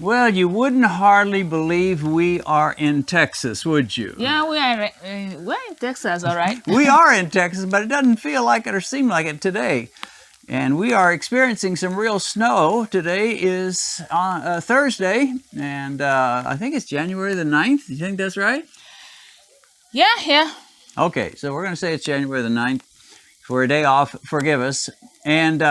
Well, you wouldn't hardly believe we are in Texas, would you? Yeah, we're in Texas, all right. We are in Texas, but it doesn't feel like it or seem like it today. And we are experiencing some real snow. Today is Thursday, and I think it's January the 9th. You think that's right? Yeah. Okay, so we're going to say it's January the 9th. For a day off, forgive us. And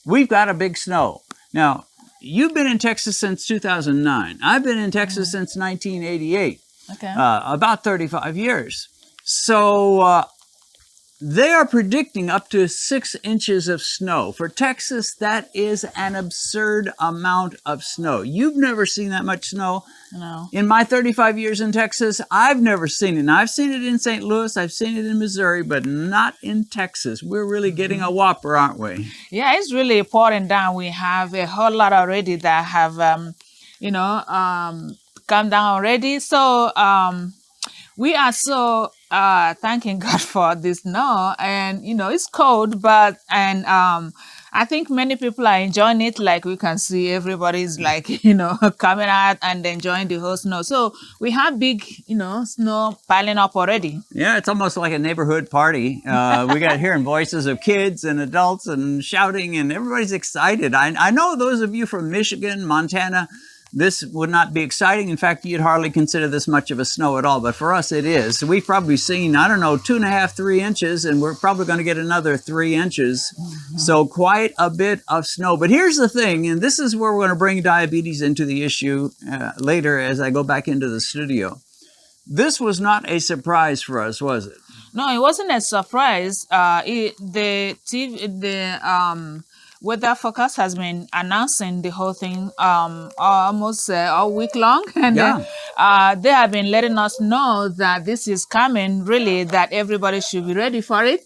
we've got a big snow. Now, you've been in Texas since 2009. I've been in Texas since 1988, Okay. about 35 years. So they are predicting up to 6 inches of snow. For Texas, that is an absurd amount of snow. You've never seen that much snow. No. In my 35 years in Texas, I've never seen it. And I've seen it in St. Louis, I've seen it in Missouri, but not in Texas. We're really getting a whopper, aren't we? Yeah, it's really pouring down. We have a whole lot already that have, come down already. So we are so thanking God for this snow, and it's cold, but I think many people are enjoying it. Like we can see, everybody's like coming out and enjoying the whole snow. So we have big snow piling up already. Yeah, it's almost like a neighborhood party. We got hearing voices of kids and adults and shouting, and everybody's excited. I know those of you from Michigan, Montana, this would not be exciting. In fact, you'd hardly consider this much of a snow at all, but for us it is. We've probably seen, 2.5, 3 inches, and we're probably going to get another 3 inches. So quite a bit of snow. But here's the thing, and this is where we're going to bring diabetes into the issue later as I go back into the studio. This was not a surprise for us, was it? No, it wasn't a surprise. Weather forecast has been announcing the whole thing almost all week long, and they have been letting us know that this is coming, really, that everybody should be ready for it.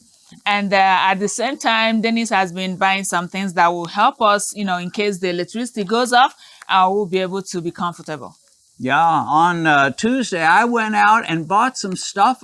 And at the same time, Dennis has been buying some things that will help us, in case the electricity goes off, we'll be able to be comfortable. Yeah, on Tuesday, I went out and bought some stuff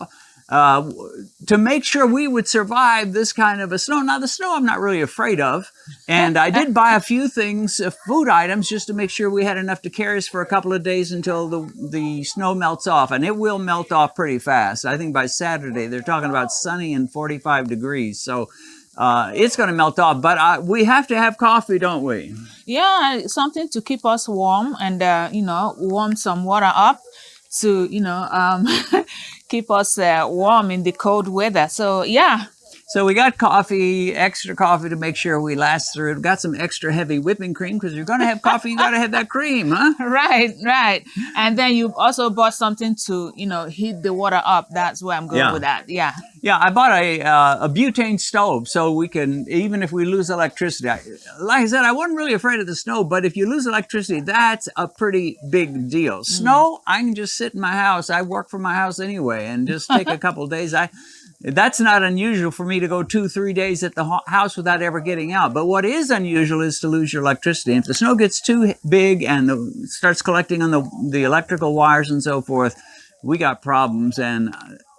to make sure we would survive this kind of a snow. Now, the snow I'm not really afraid of, and I did buy a few things, food items, just to make sure we had enough to carry us for a couple of days until the snow melts off, and it will melt off pretty fast. I think by Saturday, they're talking about sunny and 45 degrees, so it's going to melt off, but we have to have coffee, don't we? Yeah, something to keep us warm and, warm some water up to, keep us warm in the cold weather. So, yeah. So we got coffee, extra coffee to make sure we last through it. Got some extra heavy whipping cream because you're going to have coffee, you got to have that cream, huh? Right. And then you also bought something to, heat the water up. That's where I'm going with that. Yeah. Yeah, I bought a butane stove so we can, even if we lose electricity, like I said, I wasn't really afraid of the snow, but if you lose electricity, that's a pretty big deal. Snow, I can just sit in my house. I work from my house anyway and just take a couple of days. That's not unusual for me to go 2-3 days at the house without ever getting out. But what is unusual is to lose your electricity. If the snow gets too big and starts collecting on the electrical wires and so forth, we got problems. And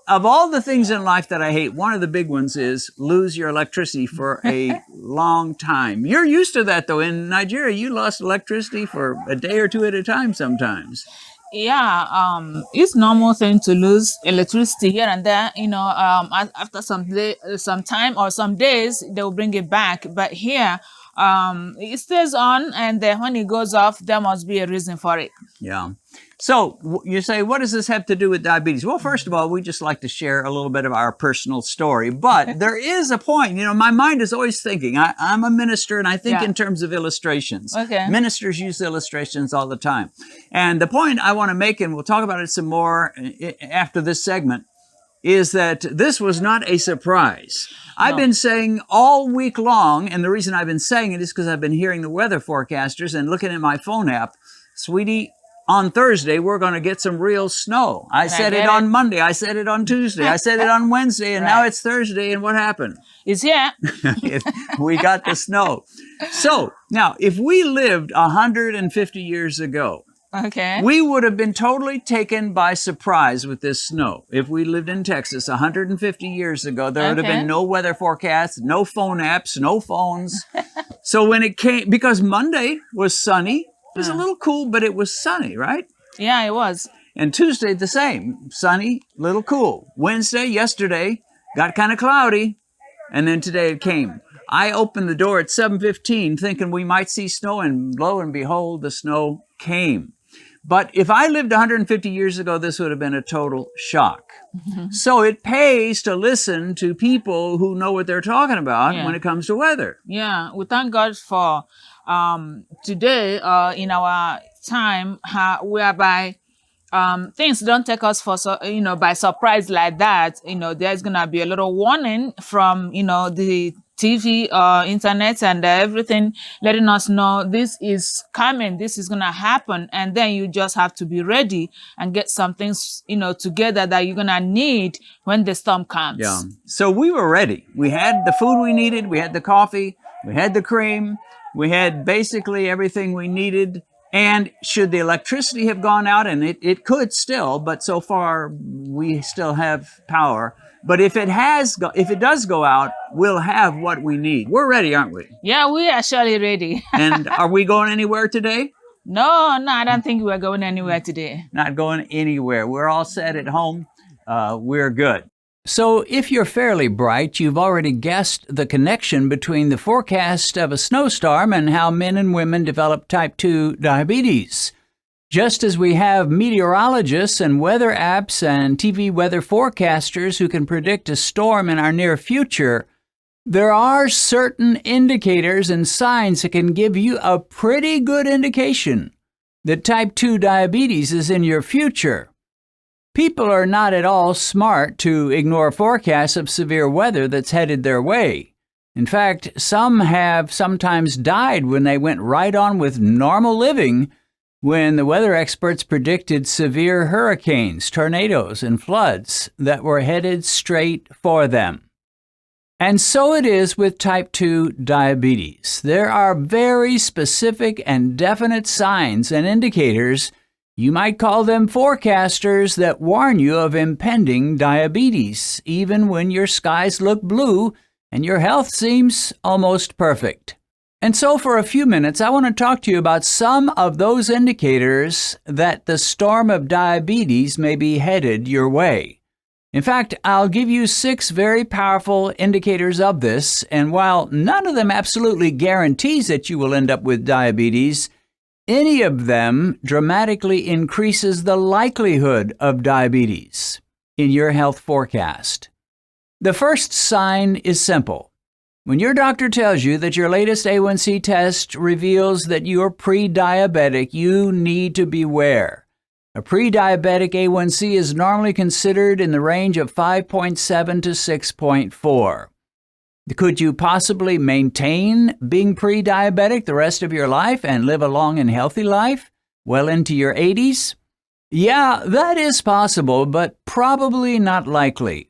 of all the things in life that I hate, one of the big ones is lose your electricity for a long time. You're used to that, though. In Nigeria, you lost electricity for a day or two at a time sometimes. Yeah, it's normal thing to lose electricity here and there. After some time or some days, they will bring it back. But here, it stays on, and then when it goes off, there must be a reason for it. Yeah. So you say, what does this have to do with diabetes? Well, first of all, we just like to share a little bit of our personal story. But there is a point. My mind is always thinking. I'm a minister, and I think in terms of illustrations. Okay. Ministers use illustrations all the time. And the point I want to make, and we'll talk about it some more after this segment, is that this was not a surprise. No. I've been saying all week long, and the reason I've been saying it is because I've been hearing the weather forecasters and looking at my phone app. Sweetie, on Thursday, we're going to get some real snow. I said it on Monday. I said it on Tuesday. I said it on Wednesday, and now it's Thursday, and what happened? It's here. We got the snow. So, now, if we lived 150 years ago, we would have been totally taken by surprise with this snow. If we lived in Texas 150 years ago, there would have been no weather forecasts, no phone apps, no phones. So when it came, because Monday was sunny, It was a little cool, but it was sunny, right? Yeah, it was. And Tuesday, the same. Sunny, little cool. Wednesday, yesterday, got kind of cloudy. And then today it came. I opened the door at 7:15 thinking we might see snow, and lo and behold, the snow came. But if I lived 150 years ago, this would have been a total shock. So it pays to listen to people who know what they're talking about when it comes to weather. Yeah, we thank God for today in our time whereby things don't take us for by surprise like that. There's gonna be a little warning from the TV, internet, and everything, letting us know this is coming, this is gonna happen, and then you just have to be ready and get some things together that you're gonna need when the storm comes. Yeah. So we were ready. We had the food we needed. We had the coffee. We had the cream. We had basically everything we needed. And should the electricity have gone out, and it could still, but so far we still have power. But if it does go out, we'll have what we need. We're ready, aren't we? Yeah, we are surely ready. And are we going anywhere today? No, I don't think we're going anywhere today. Not going anywhere. We're all set at home. We're good. So if you're fairly bright, you've already guessed the connection between the forecast of a snowstorm and how men and women develop type 2 diabetes. Just as we have meteorologists and weather apps and TV weather forecasters who can predict a storm in our near future, there are certain indicators and signs that can give you a pretty good indication that type 2 diabetes is in your future. People are not at all smart to ignore forecasts of severe weather that's headed their way. In fact, some have sometimes died when they went right on with normal living when the weather experts predicted severe hurricanes, tornadoes, and floods that were headed straight for them. And so it is with type 2 diabetes. There are very specific and definite signs and indicators, you might call them forecasters, that warn you of impending diabetes, even when your skies look blue and your health seems almost perfect. And so for a few minutes, I want to talk to you about some of those indicators that the storm of diabetes may be headed your way. In fact, I'll give you 6 very powerful indicators of this, and while none of them absolutely guarantees that you will end up with diabetes, any of them dramatically increases the likelihood of diabetes in your health forecast. The first sign is simple. When your doctor tells you that your latest A1C test reveals that you're pre-diabetic, you need to beware. A pre-diabetic A1C is normally considered in the range of 5.7 to 6.4. Could you possibly maintain being pre-diabetic the rest of your life and live a long and healthy life well into your 80s? Yeah, that is possible, but probably not likely.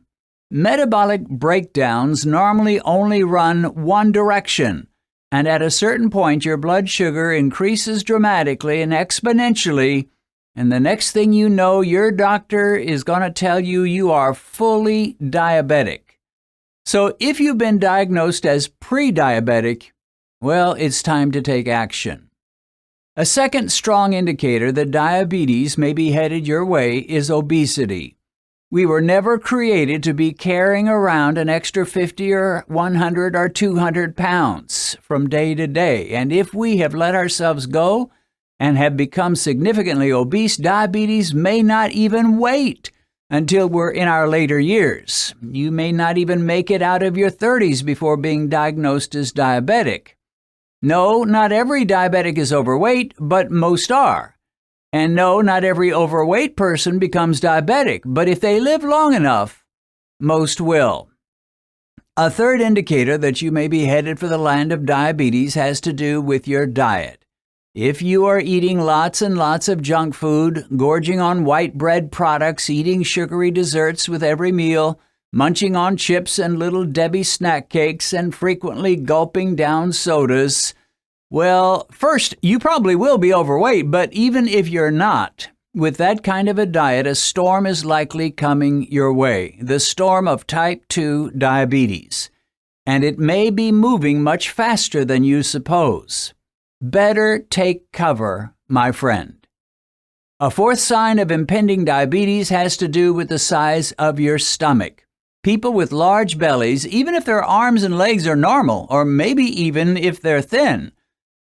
Metabolic breakdowns normally only run one direction, and at a certain point your blood sugar increases dramatically and exponentially, and the next thing you know, your doctor is going to tell you you are fully diabetic. So if you've been diagnosed as pre-diabetic, well, it's time to take action. A second strong indicator that diabetes may be headed your way is obesity. We were never created to be carrying around an extra 50 or 100 or 200 pounds from day to day, and if we have let ourselves go and have become significantly obese, diabetes may not even wait until we're in our later years. You may not even make it out of your 30s before being diagnosed as diabetic. No, not every diabetic is overweight, but most are. And no, not every overweight person becomes diabetic, but if they live long enough, most will. A third indicator that you may be headed for the land of diabetes has to do with your diet. If you are eating lots and lots of junk food, gorging on white bread products, eating sugary desserts with every meal, munching on chips and Little Debbie snack cakes, and frequently gulping down sodas, well, first, you probably will be overweight, but even if you're not, with that kind of a diet, a storm is likely coming your way, the storm of type 2 diabetes. And it may be moving much faster than you suppose. better take cover, my friend. A fourth sign of impending diabetes has to do with the size of your stomach. People with large bellies, even if their arms and legs are normal, or maybe even if they're thin,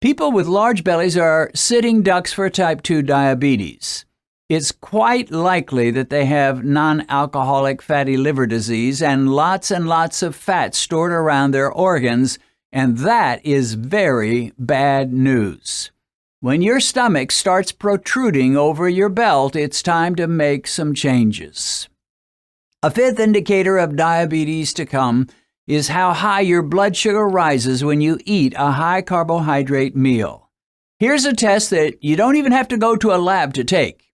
people with large bellies are sitting ducks for type 2 diabetes. It's quite likely that they have non-alcoholic fatty liver disease and lots of fat stored around their organs, and that is very bad news. When your stomach starts protruding over your belt, it's time to make some changes. A fifth indicator of diabetes to come is how high your blood sugar rises when you eat a high-carbohydrate meal. Here's a test that you don't even have to go to a lab to take.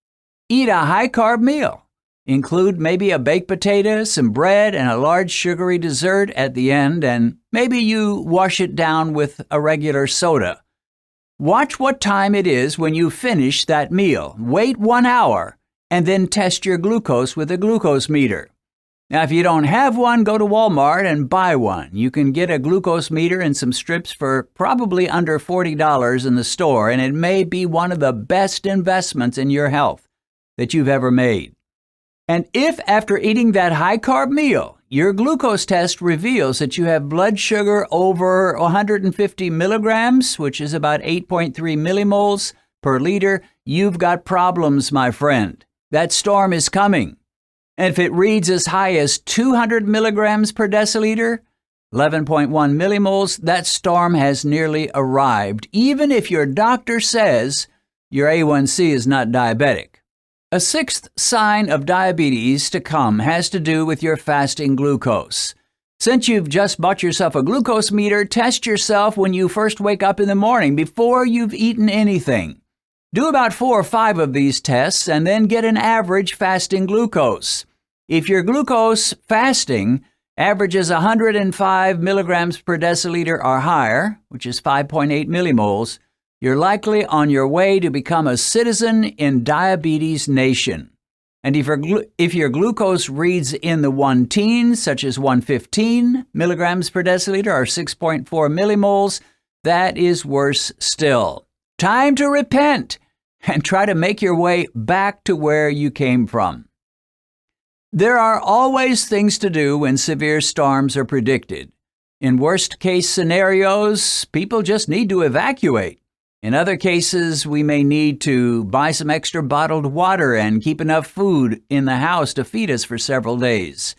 Eat a high-carb meal. Include maybe a baked potato, some bread, and a large sugary dessert at the end, and maybe you wash it down with a regular soda. Watch what time it is when you finish that meal. Wait 1 hour, and then test your glucose with a glucose meter. Now, if you don't have one, go to Walmart and buy one. You can get a glucose meter and some strips for probably under $40 in the store, and it may be one of the best investments in your health that you've ever made. And if after eating that high-carb meal, your glucose test reveals that you have blood sugar over 150 milligrams, which is about 8.3 millimoles per liter, you've got problems, my friend. That storm is coming. And if it reads as high as 200 milligrams per deciliter, 11.1 millimoles, that storm has nearly arrived, even if your doctor says your A1C is not diabetic. A sixth sign of diabetes to come has to do with your fasting glucose. Since you've just bought yourself a glucose meter, test yourself when you first wake up in the morning before you've eaten anything. Do about 4 or 5 of these tests and then get an average fasting glucose. If your glucose fasting averages 105 milligrams per deciliter or higher, which is 5.8 millimoles, you're likely on your way to become a citizen in diabetes nation. And if your glucose reads in the 1-teens, such as 115 milligrams per deciliter or 6.4 millimoles, that is worse still. Time to repent and try to make your way back to where you came from. There are always things to do when severe storms are predicted. In worst-case scenarios, people just need to evacuate. In other cases, we may need to buy some extra bottled water and keep enough food in the house to feed us for several days.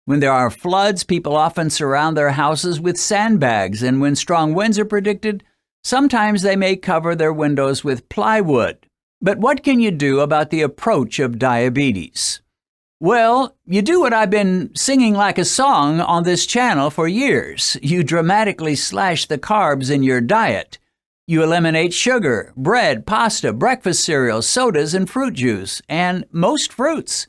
When there are floods, people often surround their houses with sandbags, and when strong winds are predicted, sometimes they may cover their windows with plywood. But what can you do about the approach of diabetes? Well, you do what I've been singing like a song on this channel for years. You dramatically slash the carbs in your diet. You eliminate sugar, bread, pasta, breakfast cereals, sodas, and fruit juice, and most fruits.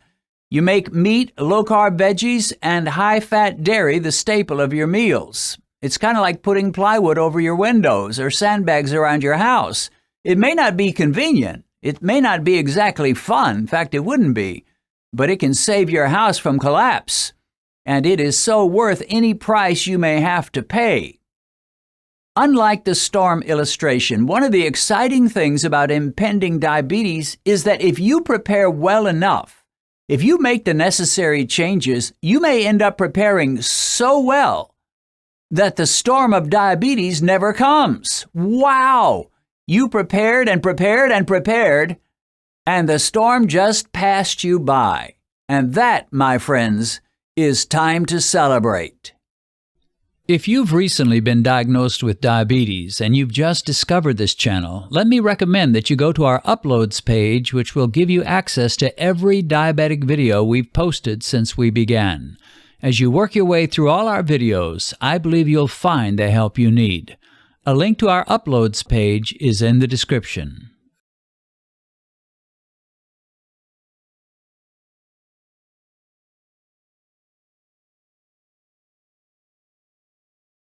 You make meat, low-carb veggies, and high-fat dairy the staple of your meals. It's kind of like putting plywood over your windows or sandbags around your house. It may not be convenient. It may not be exactly fun. In fact, it wouldn't be. But it can save your house from collapse. And it is so worth any price you may have to pay. Unlike the storm illustration, one of the exciting things about impending diabetes is that if you prepare well enough, if you make the necessary changes, you may end up preparing so well that the storm of diabetes never comes. Wow! You prepared and prepared and prepared, and the storm just passed you by. And that, my friends, is time to celebrate. If you've recently been diagnosed with diabetes and you've just discovered this channel, let me recommend that you go to our Uploads page, which will give you access to every diabetic video we've posted since we began. As you work your way through all our videos, I believe you'll find the help you need. A link to our Uploads page is in the description.